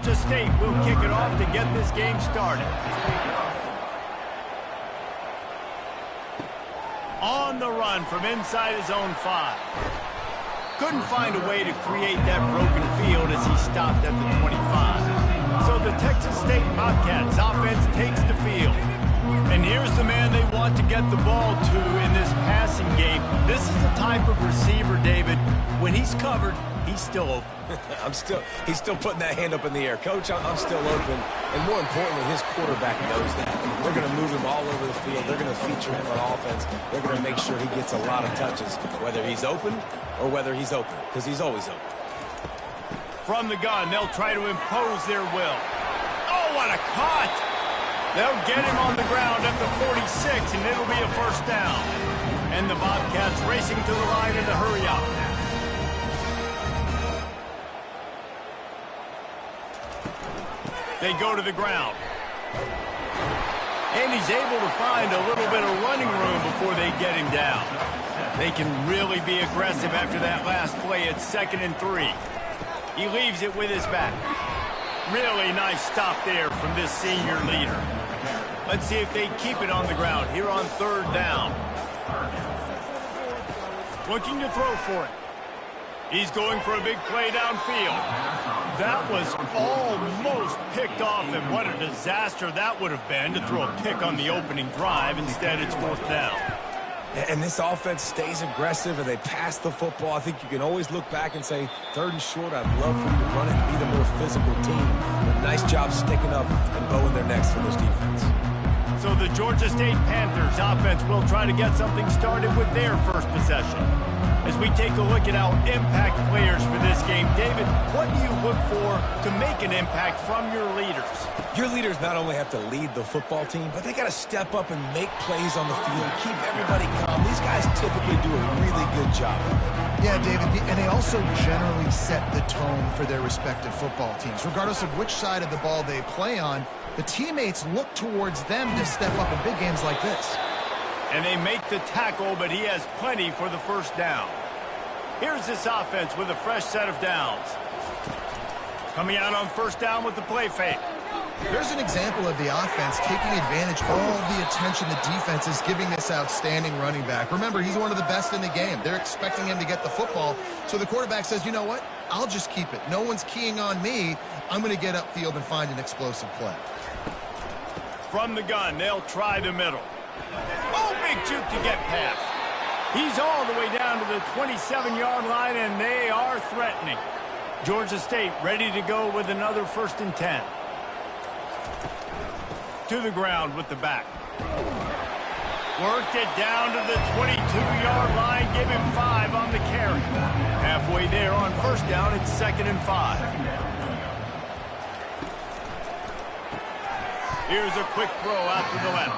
Georgia State will kick it off to get this game started. On the run from inside his own 5. Couldn't find a way to create that broken field as he stopped at the 25. So the Texas State Bobcats offense takes the field. And here's the man they want to get the ball to in this passing game. This is the type of receiver, David, when he's covered, he's still open. He's still putting that hand up in the air. Coach, I'm still open. And more importantly, his quarterback knows that. They're going to move him all over the field. They're going to feature him on offense. They're going to make sure he gets a lot of touches, whether he's open or whether he's open, because he's always open. From the gun, they'll try to impose their will. Oh, what a cut! They'll get him on the ground at the 46, and it'll be a first down. And the Bobcats racing to the line in a hurry up. They go to the ground. And he's able to find a little bit of running room before they get him down. They can really be aggressive after that last play. It's 2nd and 3. He leaves it with his back. Really nice stop there from this senior leader. Let's see if they keep it on the ground here on 3rd down. Looking to throw for it. He's going for a big play downfield. That was almost picked off, and what a disaster that would have been to throw a pick on the opening drive. Instead, it's 4th down. And this offense stays aggressive, and they pass the football. I think you can always look back and say, 3rd and short, I'd love for you to run it and be the more physical team. But nice job sticking up and bowing their necks for this defense. So the Georgia State Panthers offense will try to get something started with their first possession. As we take a look at our impact players for this game, David, what do you look for to make an impact from your leaders? Your leaders not only have to lead the football team, but they got to step up and make plays on the field, keep everybody calm. These guys typically do a really good job of it. Yeah, David, and they also generally set the tone for their respective football teams. Regardless of which side of the ball they play on, the teammates look towards them to step up in big games like this. And they make the tackle, but he has plenty for the first down. Here's this offense with a fresh set of downs. Coming out on 1st down with the play fake. There's an example of the offense taking advantage of all the attention the defense is giving this outstanding running back. Remember, he's one of the best in the game. They're expecting him to get the football. So the quarterback says, you know what? I'll just keep it. No one's keying on me. I'm going to get upfield and find an explosive play. From the gun, they'll try the middle. Oh, big juke to get past. He's all the way down to the 27-yard line, and they are threatening. Georgia State ready to go with another 1st and 10. To the ground with the back. Worked it down to the 22-yard line. Give him 5 on the carry. Halfway there on 1st down, it's 2nd and 5. Here's a quick throw out to the left.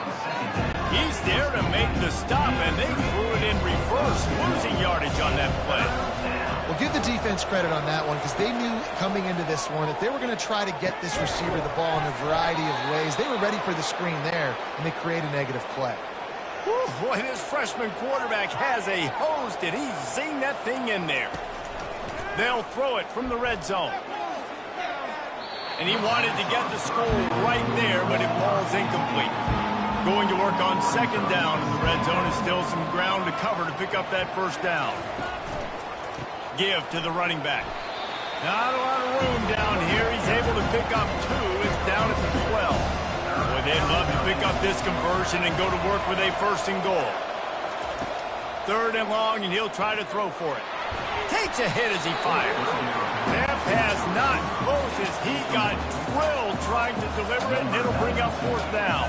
He's there to make the stop, and they threw it in reverse, losing yardage on that play. Well, give the defense credit on that one because they knew coming into this one that they were going to try to get this receiver the ball in a variety of ways. They were ready for the screen there, and they create a negative play. Whew, boy, this freshman quarterback has a hose. Did he zing that thing in there? They'll throw it from the red zone. And he wanted to get the score right there, but it falls incomplete. Going to work on 2nd down in the red zone is still some ground to cover to pick up that 1st down. Give to the running back. Not a lot of room down here. He's able to pick up 2. It's down at the 12. Boy, they'd love to pick up this conversion and go to work with a 1st and goal. 3rd and long, and he'll try to throw for it. Takes a hit as he fires. That pass not close as he got drilled trying to deliver it, and it'll bring up 4th down.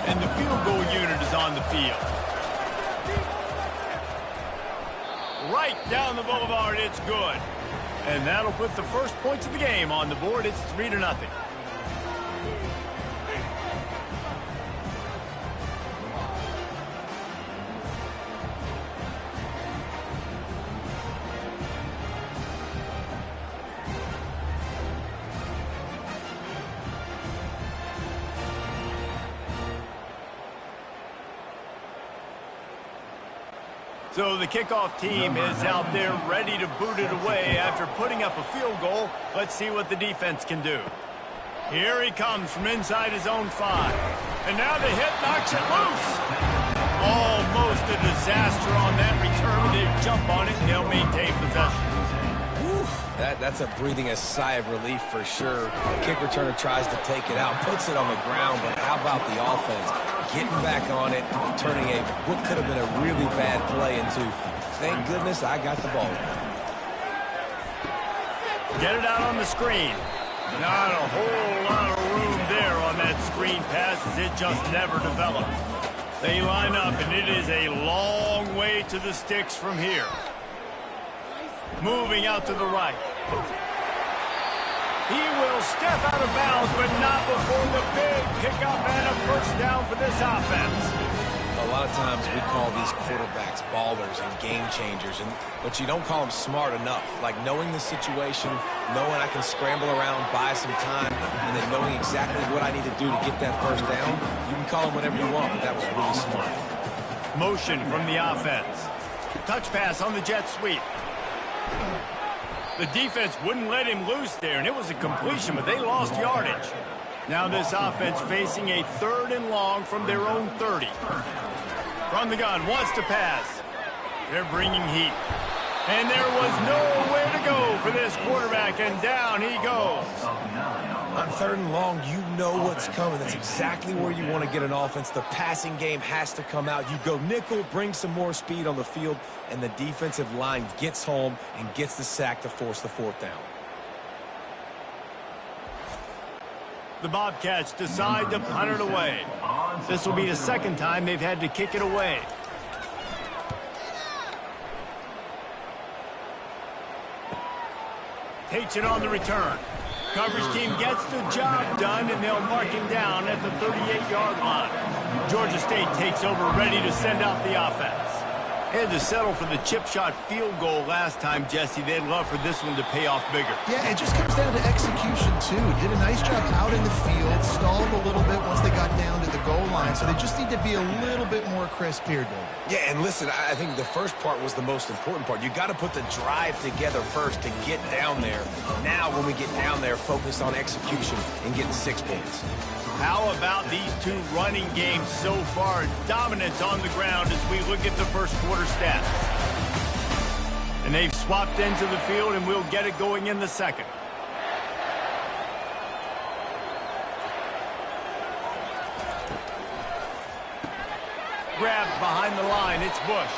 And the field goal unit is on the field. Right down the boulevard, it's good. And that'll put the first points of the game on the board. It's 3-0. So the kickoff team is out there ready to boot it away after putting up a field goal. Let's see what the defense can do. Here he comes from inside his own 5. And now the hit knocks it loose. Almost a disaster on that return. They jump on it, and they'll maintain possession. That's a breathing a sigh of relief for sure. Kick returner tries to take it out, puts it on the ground, but how about the offense? Getting back on it, turning what could have been a really bad play into, thank goodness I got the ball. Get it out on the screen. Not a whole lot of room there on that screen pass as it just never developed. They line up, and it is a long way to the sticks from here. Moving out to the right. He will step out of bounds, but not before the big pickup and a first down for this offense. A lot of times we call these quarterbacks ballers and game changers, but you don't call them smart enough. Like knowing the situation, knowing I can scramble around, buy some time, and then knowing exactly what I need to do to get that first down. You can call them whatever you want, but that was really smart. Motion from the offense. Touch pass on the jet sweep. The defense wouldn't let him loose there, and it was a completion, but they lost yardage. Now this offense facing a 3rd and long from their own 30. From the gun, wants to pass. They're bringing heat. And there was nowhere to go for this quarterback, and down he goes. On 3rd and long, you know what's coming. That's exactly where you want to get an offense. The passing game has to come out. You go nickel, bring some more speed on the field, and the defensive line gets home and gets the sack to force the 4th down. The Bobcats decide to punt it away. This will be the 2nd time they've had to kick it away. Takes it on the return. Coverage team gets the job done, and they'll mark him down at the 38-yard line. Georgia State takes over, ready to send out the offense. They had to settle for the chip shot field goal last time, Jesse. They'd love for this one to pay off bigger. Yeah, it just comes down to execution, too. Did a nice job out in the field, stalled a little bit once they got down to the goal line, so they just need to be a little bit more crisp here, David. Yeah, and listen, I think the first part was the most important part. You got to put the drive together first to get down there. Now, when we get down there, focus on execution and getting 6 points. How about these two running games so far? Dominance on the ground as we look at the first quarter stats. And they've swapped ends of the field, and we'll get it going in the 2nd. Grabbed behind the line, it's Bush.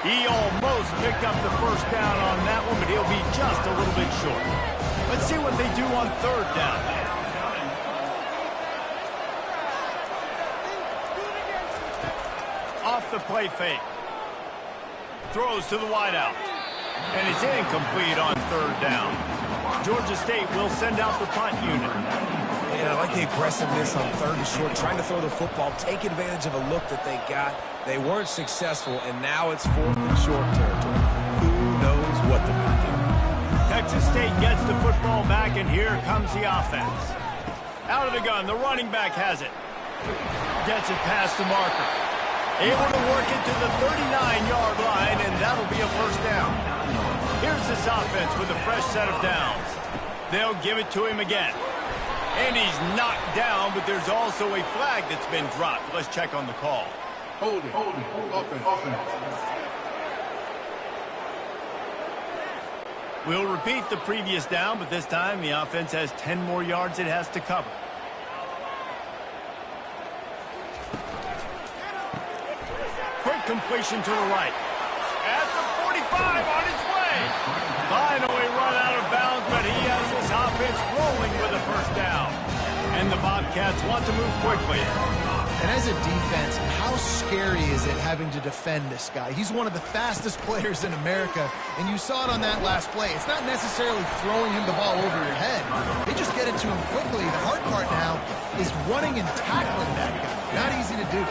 He almost picked up the first down on that one, but he'll be just a little bit short. Let's see what they do on 3rd down. Off the play fake. Throws to the wideout. And it's incomplete on 3rd down. Georgia State will send out the punt unit. And I like the aggressiveness on 3rd and short, trying to throw the football, take advantage of a look that they got. They weren't successful, and now it's 4th and short territory. Who knows what they're going to do? Texas State gets the football back, and here comes the offense. Out of the gun, the running back has it. Gets it past the marker. Able to work it to the 39-yard line, and that'll be a first down. Here's this offense with a fresh set of downs. They'll give it to him again. And he's knocked down, but there's also a flag that's been dropped. Let's check on the call. Hold it. Offense. We'll repeat the previous down, but this time the offense has 10 more yards it has to cover. Quick completion to the right. At the 45 on its way. Finally run out of bounds, but he has this offense rolling with a first down. And the Bobcats want to move quickly. And as a defense, how scary is it having to defend this guy? He's one of the fastest players in America, and you saw it on that last play. It's not necessarily throwing him the ball over your head. They just get it to him quickly. The hard part now is running and tackling that guy. Not easy to do.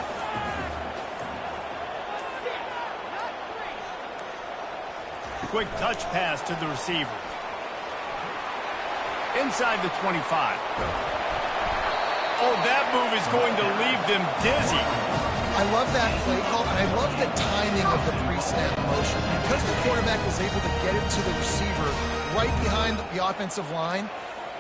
Quick touch pass to the receiver. Inside the 25. Oh, that move is going to leave them dizzy. I love that play call, and I love the timing of the pre-snap motion. Because the quarterback was able to get it to the receiver right behind the offensive line,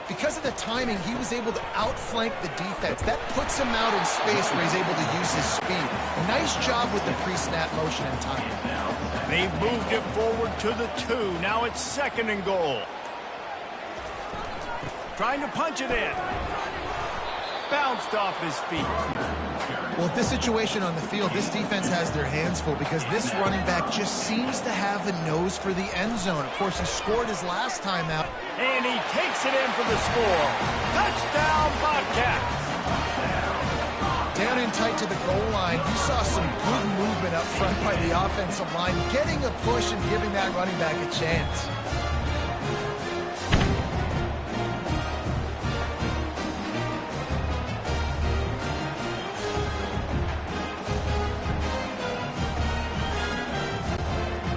Because of the timing, he was able to outflank the defense. That puts him out in space where he's able to use his speed. Nice job with the pre-snap motion and timing. They've moved it forward to the 2. Now it's 2nd and goal. Trying to punch it in. Bounced off his feet. Well, with this situation on the field, this defense has their hands full because this running back just seems to have the nose for the end zone. Of course, he scored his last time out. And he takes it in for the score. Touchdown, Bobcats. Down in tight to the goal line, you saw some good movement up front by the offensive line, getting a push and giving that running back a chance.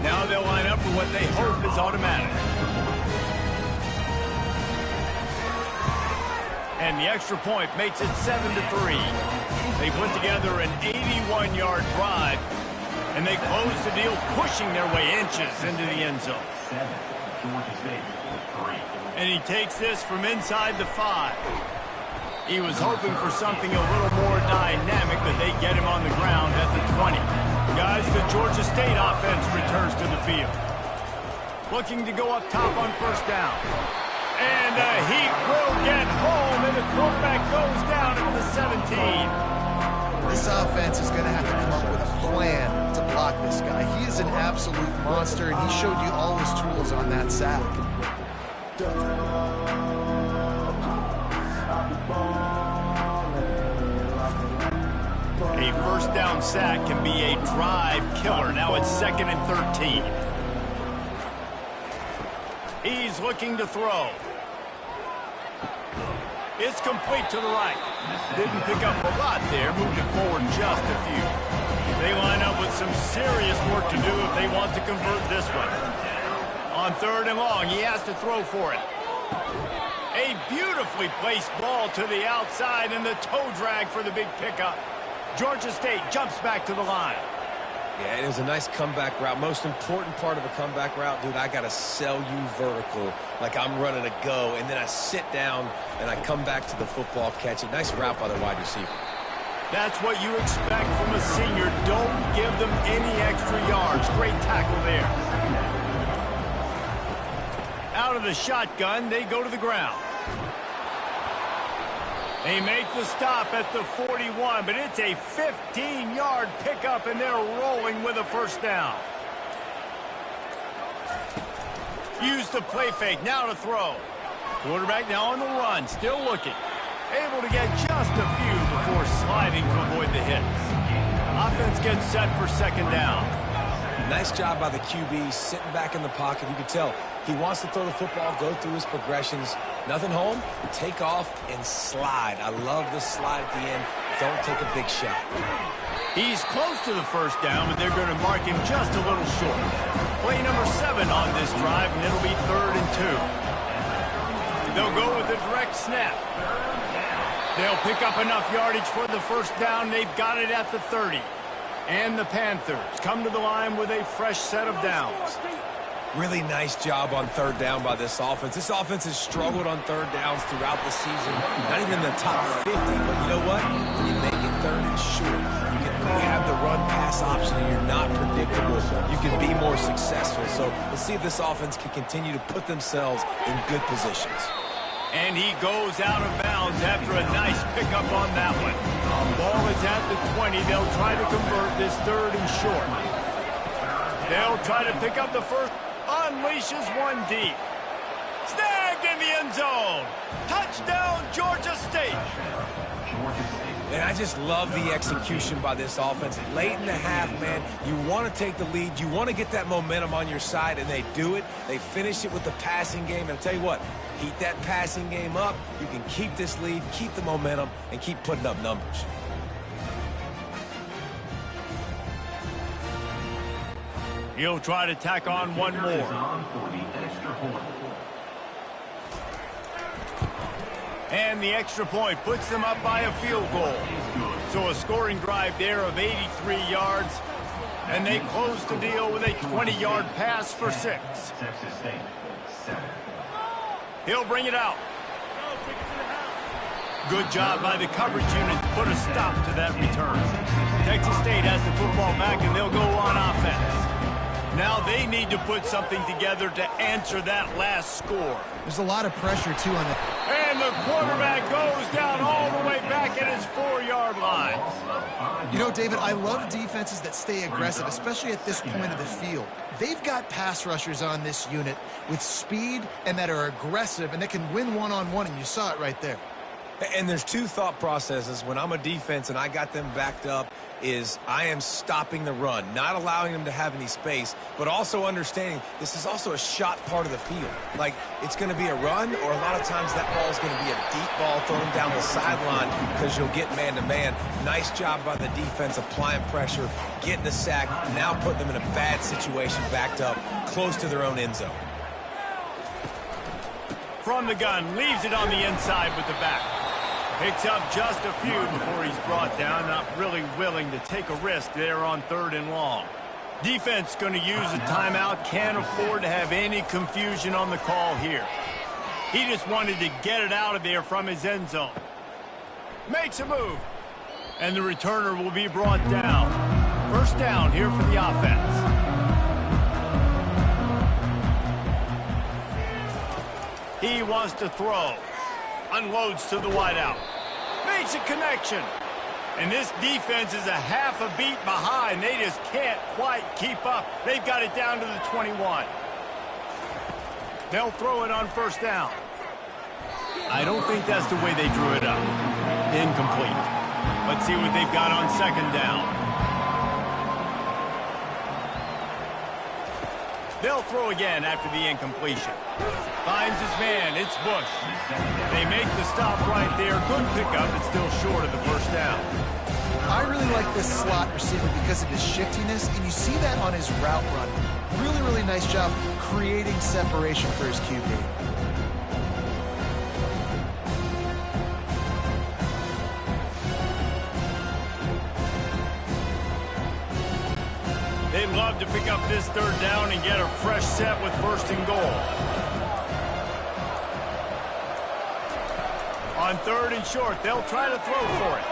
Now they'll line up for what they hope is automatic. And the extra point makes it 7-3. They put together an 81-yard drive, and they close the deal, pushing their way inches into the end zone. And he takes this from inside the 5. He was hoping for something a little more dynamic, but they get him on the ground at the 20. Guys, the Georgia State offense returns to the field. Looking to go up top on 1st down. And the Heat will get home, and the quarterback goes down at the 17. This offense is going to have to come up with a plan to block this guy. He is an absolute monster, and he showed you all his tools on that sack. A 1st down sack can be a drive killer. Now it's 2nd and 13. He's looking to throw. It's complete to the right. Didn't pick up a lot there. Moved it forward just a few. They line up with some serious work to do if they want to convert this one. On 3rd and long, he has to throw for it. A beautifully placed ball to the outside, and the toe drag for the big pickup. Georgia State jumps back to the line. Yeah, it was a nice comeback route. Most important part of a comeback route, dude, I got to sell you vertical like I'm running a go, and then I sit down and I come back to the football, catch it. Nice route by the wide receiver. That's what you expect from a senior. Don't give them any extra yards. Great tackle there. Out of the shotgun, they go to the ground. They make the stop at the 41, but it's a 15-yard pickup, and they're rolling with a 1st down. Use the play fake, now to throw. Quarterback now on the run, still looking. Able to get just a few before sliding to avoid the hits. Offense gets set for 2nd down. Nice job by the QB, sitting back in the pocket. You can tell he wants to throw the football, go through his progressions. Nothing home, take off and slide. I love the slide at the end. Don't take a big shot. He's close to the 1st down, but they're going to mark him just a little short. Play number 7 on this drive, and it'll be 3rd and 2. They'll go with a direct snap. They'll pick up enough yardage for the 1st down. They've got it at the 30. And the Panthers come to the line with a fresh set of downs. Really nice job on 3rd down by this offense. This offense has struggled on 3rd downs throughout the season. Not even in the top 50, but you know what? When you make it 3rd and short, you have the run-pass option, and you're not predictable. You can be more successful. So let's see if this offense can continue to put themselves in good positions. And he goes out of bounds after a nice pickup on that one. Ball is at the 20. They'll try to convert this 3rd and short. They'll try to pick up the 1st. Unleashes one deep. Snagged in the end zone. Touchdown, Georgia State. And I just love the execution by this offense. Late in the half, man, you want to take the lead. You want to get that momentum on your side, and they do it. They finish it with the passing game. And I'll tell you what, heat that passing game up. You can keep this lead, keep the momentum, and keep putting up numbers. He'll try to tack on one more. And the extra point puts them up by a field goal. So a scoring drive there of 83 yards. And they close the deal with a 20-yard pass for 6. He'll bring it out. Good job by the coverage unit to put a stop to that return. Texas State has the football back, and they'll go on offense. Now they need to put something together to answer that last score. There's a lot of pressure, too, on the... And the quarterback goes down all the way back at his 4-yard line. You know, David, I love defenses that stay aggressive, especially at this point of the field. They've got pass rushers on this unit with speed and that are aggressive and that can win one-on-one, and you saw it right there. And there's two thought processes when I'm a defense and I got them backed up is I am stopping the run, not allowing them to have any space, but also understanding this is also a shot part of the field. Like, it's going to be a run, or a lot of times that ball is going to be a deep ball thrown down the sideline because you'll get man-to-man. Nice job by the defense applying pressure, getting the sack, now putting them in a bad situation backed up close to their own end zone. From the gun, leaves it on the inside with the back. Picks up just a few before he's brought down, not really willing to take a risk there on 3rd and long. Defense going to use a timeout, can't afford to have any confusion on the call here. He just wanted to get it out of there from his end zone. Makes a move, and the returner will be brought down. 1st down here for the offense. He wants to throw. Unloads to the wideout. Makes a connection. And this defense is a half a beat behind. They just can't quite keep up. They've got it down to the 21. They'll throw it on 1st down. I don't think that's the way they drew it up. Incomplete. Let's see what they've got on 2nd down. They'll throw again after the incompletion. Finds his man. It's Bush. They make the stop right there. Good pickup. It's still short of the 1st down. I really like this slot receiver because of his shiftiness, and you see that on his route run. Really, really nice job creating separation for his QB. They'd love to pick up this 3rd down and get a fresh set with 1st and goal. On 3rd and short, they'll try to throw for it.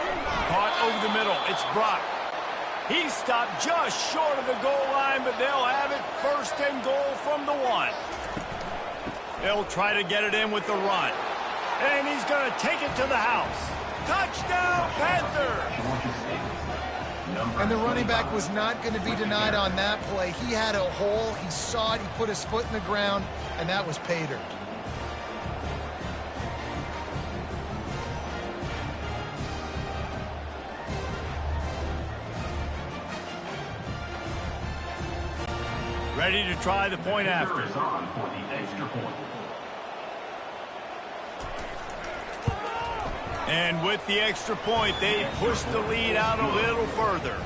Caught over the middle. It's Brock. He stopped just short of the goal line, but they'll have it 1st and goal from the 1. They'll try to get it in with the run. And he's going to take it to the house. Touchdown, Panthers! And the running back was not going to be denied on that play. He had a hole. He saw it. He put his foot in the ground, and that was pay dirt. Ready to try the point after. And with the extra point, they push the lead out a little further.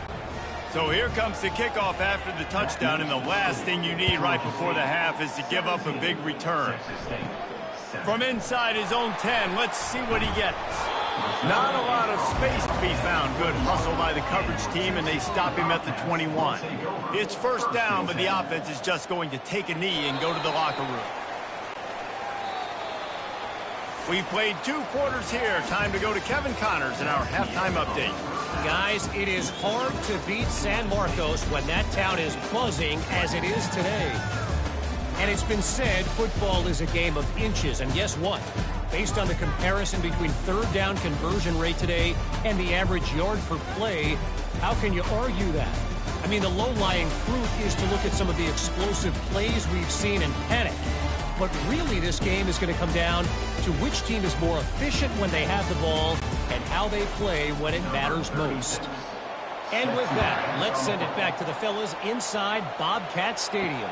So here comes the kickoff after the touchdown, and the last thing you need right before the half is to give up a big return. From inside his own 10, let's see what he gets. Not a lot of space to be found. Good hustle by the coverage team, and they stop him at the 21. It's 1st down, but the offense is just going to take a knee and go to the locker room. We've played 2 quarters here. Time to go to Kevin Connors in our halftime update. Guys, it is hard to beat San Marcos when that town is buzzing as it is today. And it's been said football is a game of inches. And guess what? Based on the comparison between 3rd down conversion rate today and the average yard per play, how can you argue that? I mean, the low-lying fruit is to look at some of the explosive plays we've seen and panic. But really, this game is going to come down to which team is more efficient when they have the ball and how they play when it matters most. And with that, let's send it back to the fellas inside Bobcat Stadium.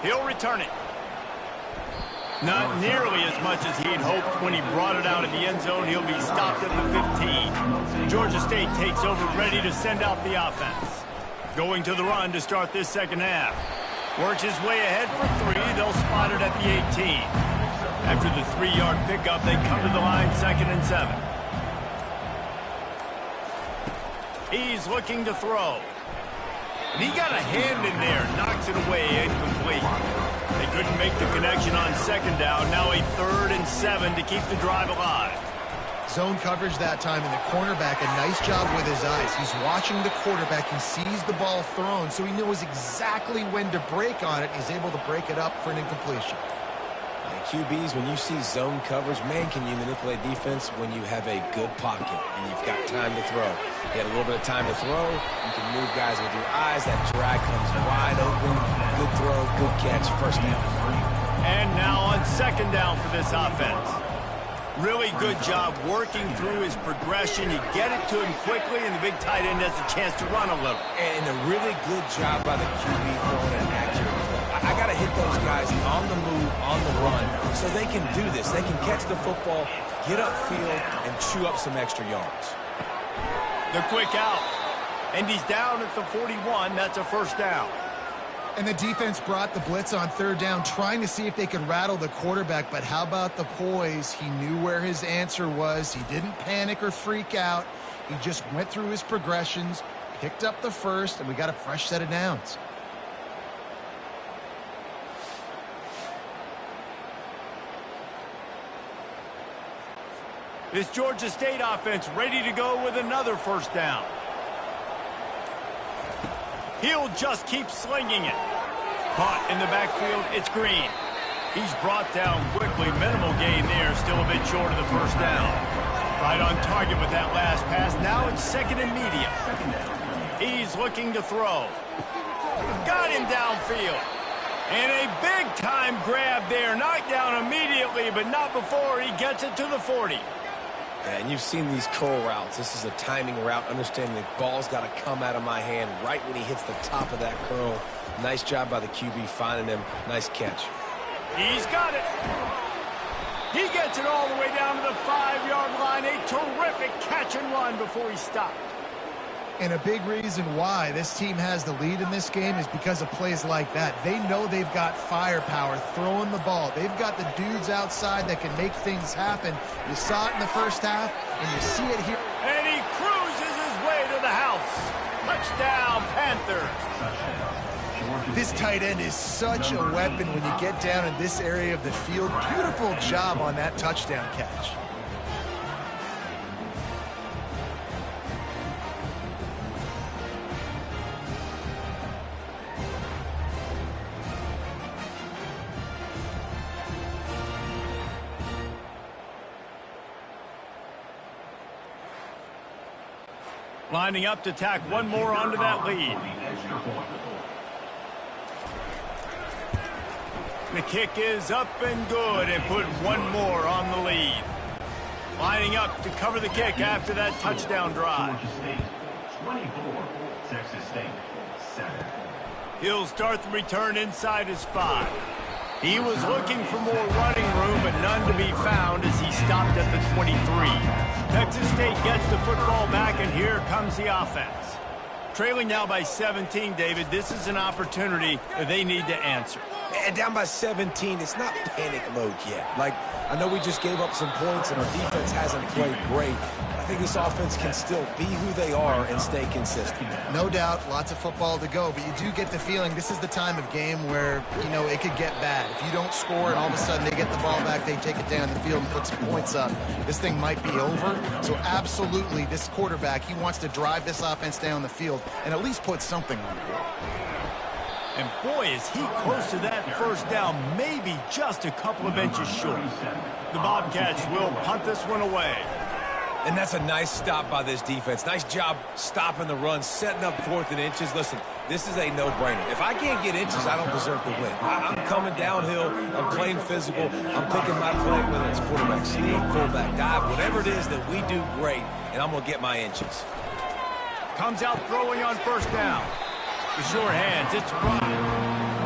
He'll return it. Not nearly as much as he'd hoped when he brought it out of the end zone. He'll be stopped at the 15. Georgia State takes over, ready to send out the offense. Going to the run to start this 2nd half. Works his way ahead for 3. They'll spot it at the 18. After the 3-yard pickup, they come to the line 2nd and 7. He's looking to throw. And he got a hand in there, knocks it away, incomplete. They couldn't make the connection on second down. Now a 3rd and 7 to keep the drive alive. Zone coverage that time, and the cornerback, a nice job with his eyes. He's watching the quarterback. He sees the ball thrown, so he knows exactly when to break on it. He's able to break it up for an incompletion. QBs, when you see zone coverage, man, can you manipulate defense when you have a good pocket and you've got time to throw. You had a little bit of time to throw. You can move guys with your eyes. That drag comes wide open. Good throw, good catch, first down. And now on second down for this offense. Really good job working through his progression. You get it to him quickly, and the big tight end has a chance to run a little. And a really good job by the QB throwing an accurate throw. I got to hit those guys on the move, on the run, so they can do this. They can catch the football, get upfield, and chew up some extra yards. The quick out. And he's down at the 41. That's a first down. And the defense brought the blitz on third down, trying to see if they could rattle the quarterback. But how about the poise? He knew where his answer was. He didn't panic or freak out. He just went through his progressions, picked up the first, and we got a fresh set of downs. This Georgia State offense ready to go with another first down. He'll just keep slinging it. Caught in the backfield, it's Green. He's brought down quickly. Minimal gain there, still a bit short of the first down. Right on target with that last pass. Now it's 2nd and medium. He's looking to throw. Got him downfield. And a big-time grab there. Knocked down immediately, but not before he gets it to the 40. And you've seen these curl routes. This is a timing route, understanding the ball's got to come out of my hand right when he hits the top of that curl. Nice job by the QB finding him. Nice catch. He's got it. He gets it all the way down to the 5-yard line. A terrific catch and run before he stopped. And a big reason why this team has the lead in this game is because of plays like that. They know they've got firepower throwing the ball. They've got the dudes outside that can make things happen. You saw it in the first half, and you see it here. And he cruises his way to the house. Touchdown, Panthers. This tight end is such a weapon when you get down in this area of the field. Beautiful job on that touchdown catch. Lining up to tack one more onto that lead. The kick is up and good and put one more on the lead. Lining up to cover the kick after that touchdown drive. 24, Texas State, 7. He'll start the return inside his 5. He was looking for more running room, but none to be found as he stopped at the 23. Texas State gets the football back, and here comes the offense. Trailing now by 17, David, this is an opportunity that they need to answer. And down by 17, it's not panic mode yet. Like, I know we just gave up some points, and our defense hasn't played great. I think this offense can still be who they are and stay consistent. No doubt, lots of football to go, but you do get the feeling this is the time of game where, you know, it could get bad. If you don't score and all of a sudden they get the ball back, they take it down the field and put some points up, this thing might be over. So absolutely, this quarterback, he wants to drive this offense down the field and at least put something on the board. And boy, is he close to that first down, maybe just a couple of inches short. The Bobcats will punt this one away. And that's a nice stop by this defense. Nice job stopping the run, setting up 4th and inches. Listen, this is a no-brainer. If I can't get inches, I don't deserve to win. I'm coming downhill. I'm playing physical. I'm picking my play, whether it's quarterback sneak, fullback dive, whatever it is that we do great, and I'm going to get my inches. Comes out throwing on first down. The sure hands, it's run.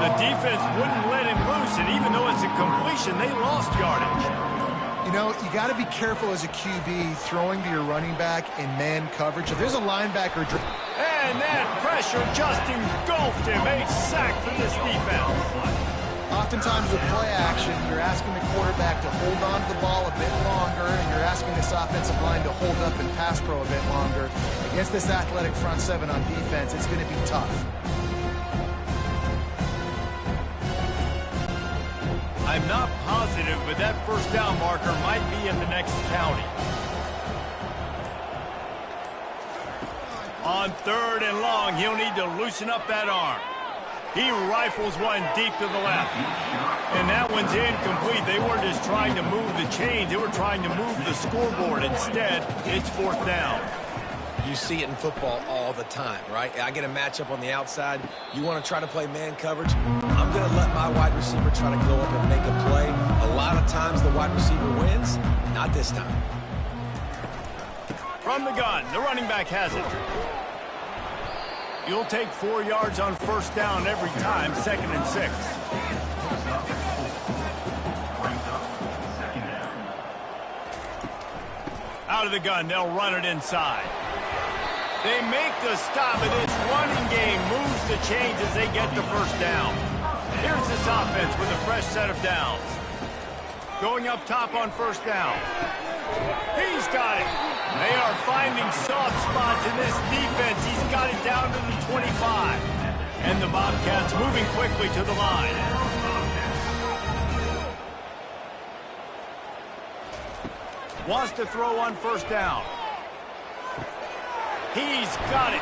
The defense wouldn't let him loose, and even though it's a completion, they lost yardage. You know, you got to be careful as a QB throwing to your running back in man coverage. If there's a linebacker... And that pressure just engulfed him. A sack for this defense. Oftentimes with play action, you're asking the quarterback to hold on to the ball a bit longer, and you're asking this offensive line to hold up and pass pro a bit longer. Against this athletic front 7 on defense, it's going to be tough. I'm not positive, but that first down marker might be in the next county. On 3rd and long, he'll need to loosen up that arm. He rifles one deep to the left. And that one's incomplete. They weren't just trying to move the chains. They were trying to move the scoreboard. Instead, it's 4th down. You see it in football all the time, right? I get a matchup on the outside. You want to try to play man coverage? I'm going to let my wide receiver try to go up and make a play. A lot of times the wide receiver wins. Not this time. From the gun, the running back has it. You'll take 4 yards on 1st down every time, 2nd and 6. Out of the gun, they'll run it inside. They make the stop, and this running game moves the chains as they get the 1st down. Here's this offense with a fresh set of downs. Going up top on 1st down. He's got it. They are finding soft spots in this defense. He's got it down to the 25. And the Bobcats moving quickly to the line. Wants to throw on 1st down. He's got it.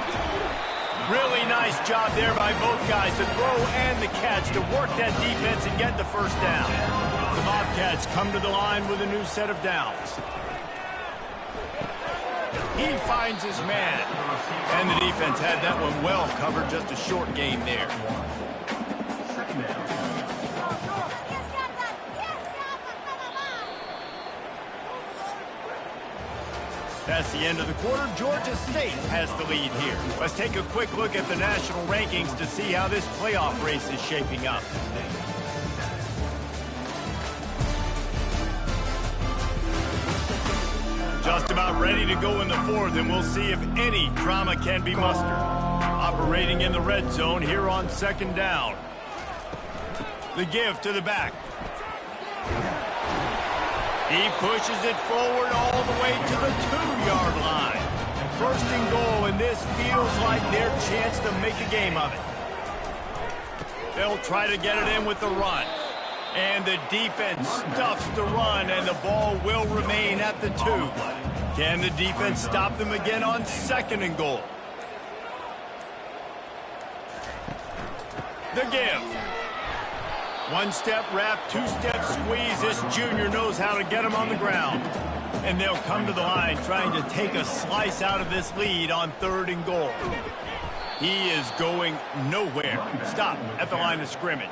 Really nice job there by both guys to throw and the catch to work that defense and get the 1st down. The Bobcats come to the line with a new set of downs. He finds his man. And the defense had that one well covered. Just a short gain there. That's the end of the quarter. Georgia State has the lead here. Let's take a quick look at the national rankings to see how this playoff race is shaping up. Just about ready to go in the 4th, and we'll see if any drama can be mustered. Operating in the red zone here on 2nd down. The give to the back. He pushes it forward all the way to the 2-yard line. 1st and goal, and this feels like their chance to make a game of it. They'll try to get it in with the run. And the defense stuffs the run, and the ball will remain at the 2. Can the defense stop them again on 2nd and goal? The give. 1-step wrap, 2-step squeeze. This junior knows how to get him on the ground. And they'll come to the line trying to take a slice out of this lead on 3rd and goal. He is going nowhere. Stop at the line of scrimmage.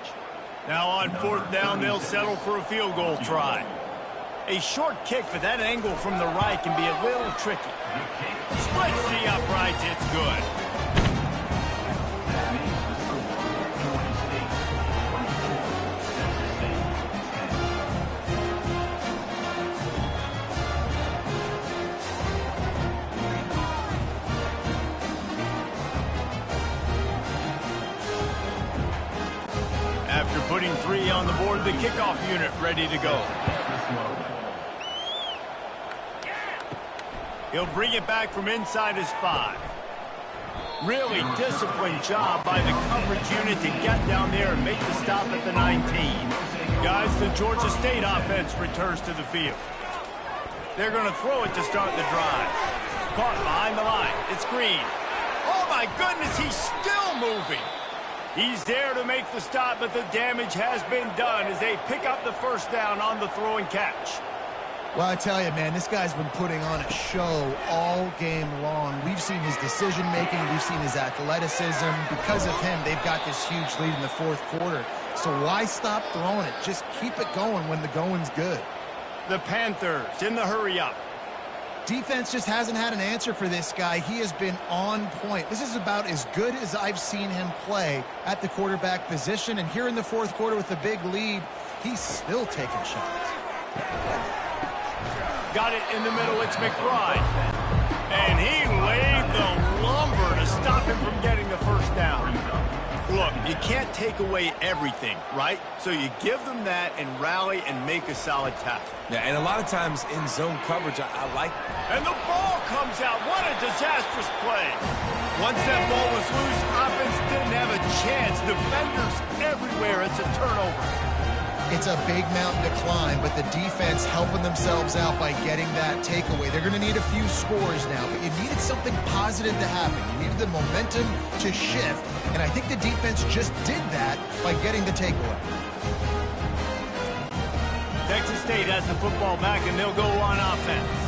Now on 4th down, they'll settle for a field goal try. A short kick, but that angle from the right can be a little tricky. Splits the uprights, it's good. After putting 3 on the board, the kickoff unit ready to go. He'll bring it back from inside his 5. Really disciplined job by the coverage unit to get down there and make the stop at the 19. Guys, the Georgia State offense returns to the field. They're going to throw it to start the drive. Caught behind the line. It's Green. Oh, my goodness, he's still moving. He's there to make the stop, but the damage has been done as they pick up the 1st down on the throw and catch. Well, I tell you, man, this guy's been putting on a show all game long. We've seen his decision-making. We've seen his athleticism. Because of him, they've got this huge lead in the 4th quarter. So why stop throwing it? Just keep it going when the going's good. The Panthers in the hurry-up. Defense just hasn't had an answer for this guy. He has been on point. This is about as good as I've seen him play at the quarterback position. And here in the 4th quarter with a big lead, he's still taking shots. Got it in the middle. It's McBride. And he laid the lumber to stop him from getting the 1st down. Look, you can't take away everything, right? So you give them that and rally and make a solid tackle. Yeah, and a lot of times in zone coverage, I like that. And the ball comes out. What a disastrous play. Once that ball was loose, offense didn't have a chance. Defenders everywhere. It's a turnover. It's a big mountain to climb, but the defense helping themselves out by getting that takeaway. They're going to need a few scores now, but you needed something positive to happen. You needed the momentum to shift, and I think the defense just did that by getting the takeaway. Texas State has the football back, and they'll go on offense.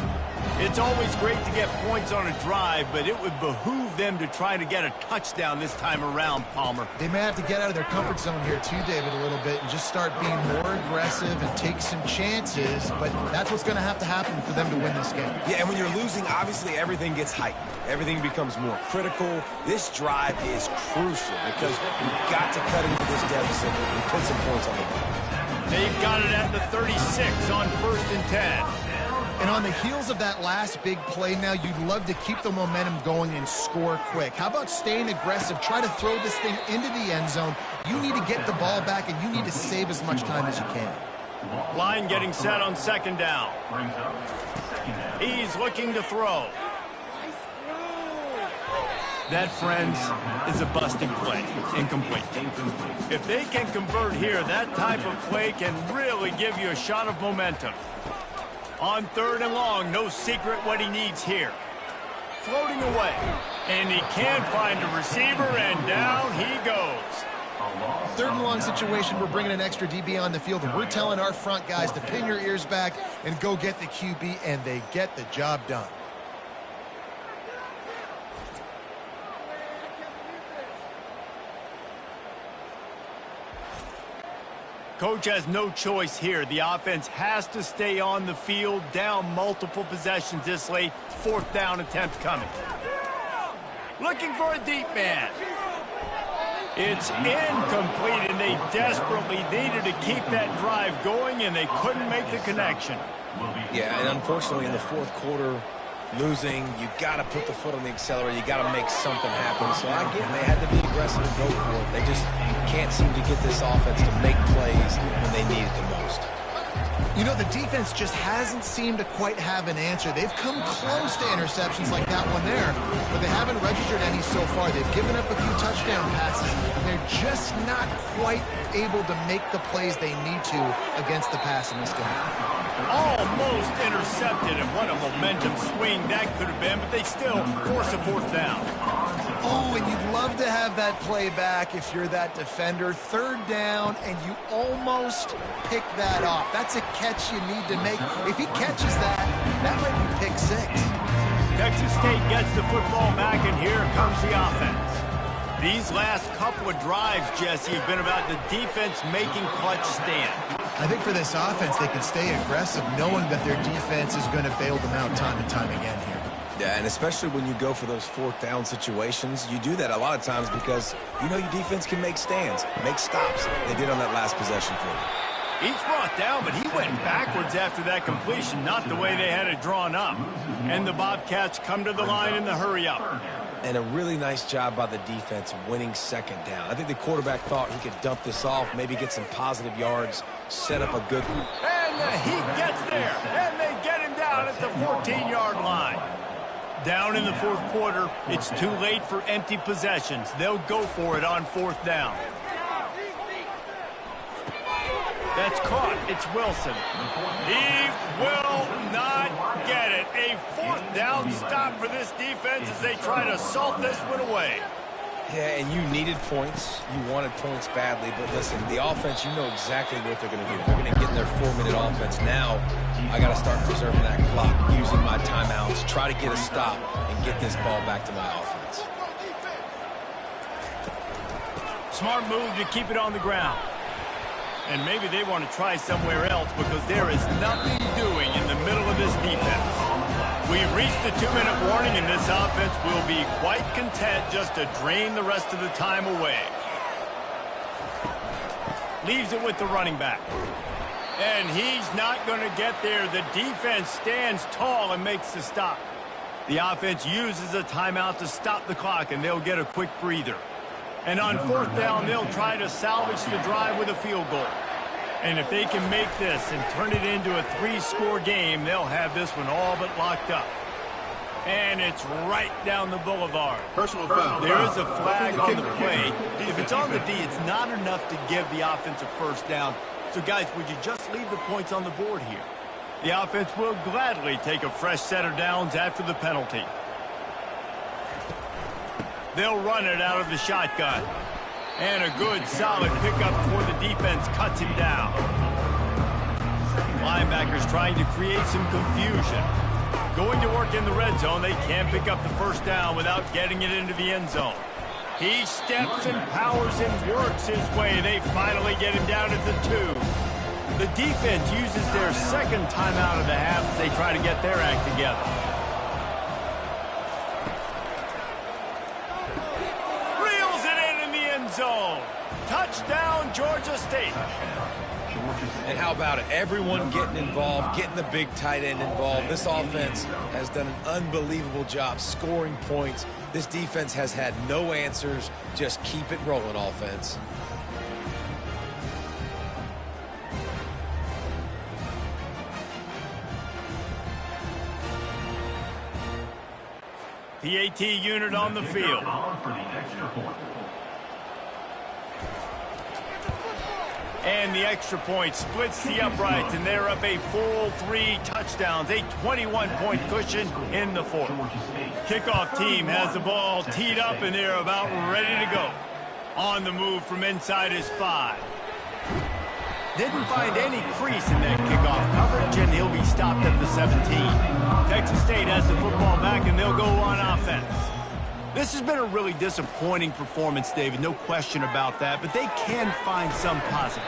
It's always great to get points on a drive, but it would behoove them to try to get a touchdown this time around, Palmer. They may have to get out of their comfort zone here too, David, a little bit and just start being more aggressive and take some chances, but that's what's going to happen for them to win this game. Yeah, and when you're losing, obviously everything gets heightened. Everything becomes more critical. This drive is crucial because you've got to cut into this deficit and put some points on the board. They've got it at the 36 on 1st and 10. And on the heels of that last big play now, you'd love to keep the momentum going and score quick. How about staying aggressive? Try to throw this thing into the end zone. You need to get the ball back, and you need to save as much time as you can. Line getting set on 2nd down. He's looking to throw. That, friends, is a busting play. Incomplete. If they can convert here, that type of play can really give you a shot of momentum. On 3rd and long, no secret what he needs here. Floating away. And he can't find a receiver, and down he goes. 3rd and long situation, we're bringing an extra DB on the field, and we're telling our front guys to pin your ears back and go get the QB, and they get the job done. Coach has no choice here. The offense has to stay on the field, down multiple possessions this late. 4th down attempt coming. Looking for a deep man. It's incomplete, and they desperately needed to keep that drive going, and they couldn't make the connection. Yeah, and unfortunately in the 4th quarter, losing, you got to put the foot on the accelerator. You got to make something happen. So I get they had to be aggressive and go for it. They just can't seem to get this offense to make plays when they need it the most. You know, the defense just hasn't seemed to quite have an answer. They've come close to interceptions like that one there, but they haven't registered any so far. They've given up a few touchdown passes, and they're just not quite able to make the plays they need to against the pass in this game. Almost intercepted, and what a momentum swing that could have been, but they still force a 4th down. Oh, and you'd love to have that play back if you're that defender. 3rd down, and you almost pick that off. That's a catch you need to make. If he catches that, that might be pick 6. Texas State gets the football back, and here comes the offense. These last couple of drives, Jesse, have been about the defense making clutch stand. I think for this offense, they can stay aggressive knowing that their defense is going to bail them out time and time again here. Yeah, and especially when you go for those 4th down situations, you do that a lot of times because you know your defense can make stands, make stops. They did on that last possession for you. He's brought down, but he went backwards after that completion, not the way they had it drawn up. And the Bobcats come to the line in the hurry-up. And a really nice job by the defense winning 2nd down. I think the quarterback thought he could dump this off, maybe get some positive yards, set up a good one. And he gets there, and they get him down at the 14-yard line. Down in the 4th quarter, it's too late for empty possessions. They'll go for it on 4th down. That's caught. It's Wilson. He will not get it. A 4th down stop for this defense as they try to salt this one away. Yeah, and you needed points. You wanted points badly. But listen, the offense, you know exactly what they're going to do. They're going to get in their 4-minute offense. Now, I got to start preserving that clock, using my timeouts, try to get a stop, and get this ball back to my offense. Smart move to keep it on the ground. And maybe they want to try somewhere else because there is nothing doing in the middle of this defense. We've reached the 2-minute warning, and this offense will be quite content just to drain the rest of the time away. Leaves it with the running back. And he's not going to get there. The defense stands tall and makes the stop. The offense uses a timeout to stop the clock, and they'll get a quick breather. And on 4th down, they'll try to salvage the drive with a field goal. And if they can make this and turn it into a 3-score game, they'll have this one all but locked up. And it's right down the boulevard. Personal foul. There is a flag on the play. If it's on the D, it's not enough to give the offense a 1st down. So, guys, would you just leave the points on the board here? The offense will gladly take a fresh set of downs after the penalty. They'll run it out of the shotgun. And a good, solid pickup before the defense cuts him down. Linebackers trying to create some confusion. Going to work in the red zone, they can't pick up the first down without getting it into the end zone. He steps and powers and works his way. They finally get him down at the 2. The defense uses their second timeout of the half as they try to get their act together. Reels it in the end zone. Touchdown, Georgia State. And how about it? Everyone getting involved, getting the big tight end involved. This offense has done an unbelievable job scoring points. This defense has had no answers. Just keep it rolling, offense. PAT unit on the field. And the extra point splits the uprights, and they're up a full 3 touchdowns, a 21-point cushion in the fourth. Kickoff team has the ball teed up, and they're about ready to go. On the move from inside his 5. Didn't find any crease in that kickoff coverage, and he'll be stopped at the 17. Texas State has the football back, and they'll go on offense. This has been a really disappointing performance, David, no question about that, but they can find some positives.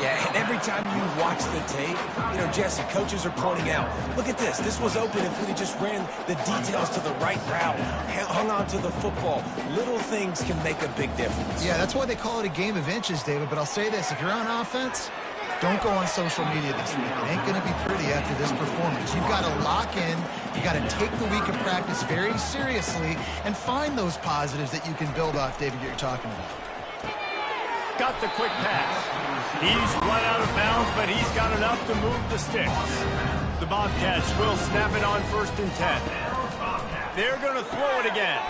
Yeah, and every time you watch the tape, you know, Jesse, coaches are pointing out, look at this. This was open if we just ran the details to the right route, hung on to the football. Little things can make a big difference. Yeah, that's why they call it a game of inches, David, but I'll say this. If you're on offense, don't go on social media this week. It ain't going to be pretty after this performance. You've got to lock in. You've got to take the week of practice very seriously and find those positives that you can build off, David, you're talking about. Got the quick pass. He's run out of bounds, but he's got enough to move the sticks. The Bobcats will snap it on 1st and 10. They're going to throw it again.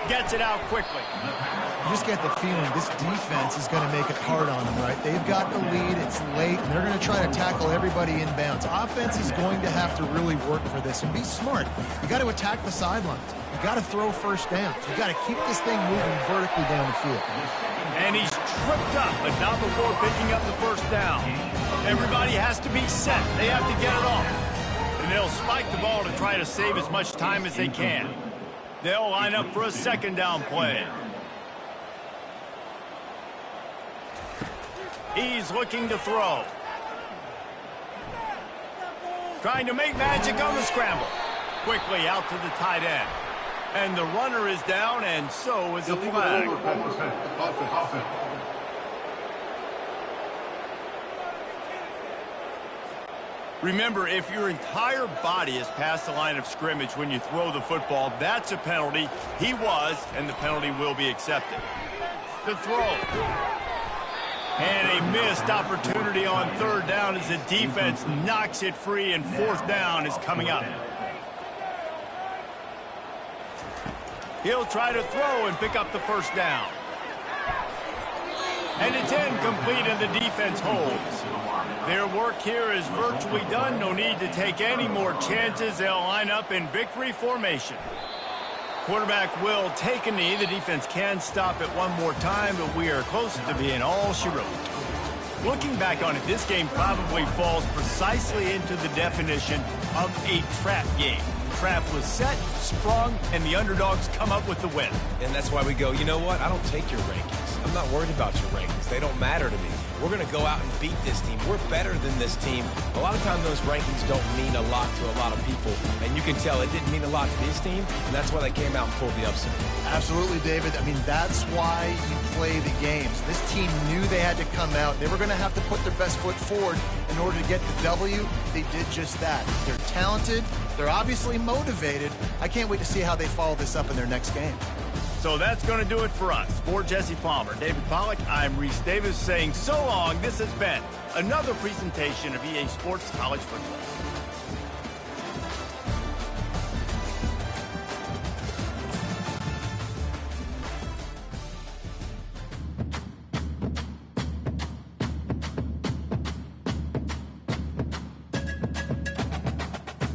Gets it out quickly. You just get the feeling this defense is going to make it hard on them, right? They've got the lead, it's late, and they're going to try to tackle everybody inbounds. Offense is going to have to really work for this and be smart. You got to attack the sidelines. You got to throw first downs. You got to keep this thing moving vertically down the field. And he's tripped up, but not before picking up the first down. Everybody has to be set. They have to get it off. And they'll spike the ball to try to save as much time as they can. They'll line up for a second down play. He's looking to throw. Trying to make magic on the scramble. Quickly out to the tight end. And the runner is down, and so is the flag. Remember, if your entire body is past the line of scrimmage when you throw the football, that's a penalty. He was, and the penalty will be accepted. The throw. And a missed opportunity on 3rd down as the defense knocks it free, and 4th down is coming up. He'll try to throw and pick up the first down. And it's incomplete, and the defense holds. Their work here is virtually done. No need to take any more chances. They'll line up in victory formation. Quarterback will take a knee. The defense can stop it one more time, but we are close to being all she wrote. Looking back on it, this game probably falls precisely into the definition of a trap game. Trap was set, sprung, and the underdogs come up with the win. And that's why we go, you know what? I don't take your rankings. I'm not worried about your rankings. They don't matter to me. We're going to go out and beat this team. We're better than this team. A lot of times those rankings don't mean a lot to a lot of people. And you can tell it didn't mean a lot to this team, and that's why they came out and pulled the upset. Absolutely, David. I mean, that's why you play the games. This team knew they had to come out. They were going to have to put their best foot forward in order to get the W. They did just that. They're talented. They're obviously motivated. I can't wait to see how they follow this up in their next game. So that's going to do it for us. For Jesse Palmer, David Pollack, I'm Reese Davis saying so long. This has been another presentation of EA Sports College Football.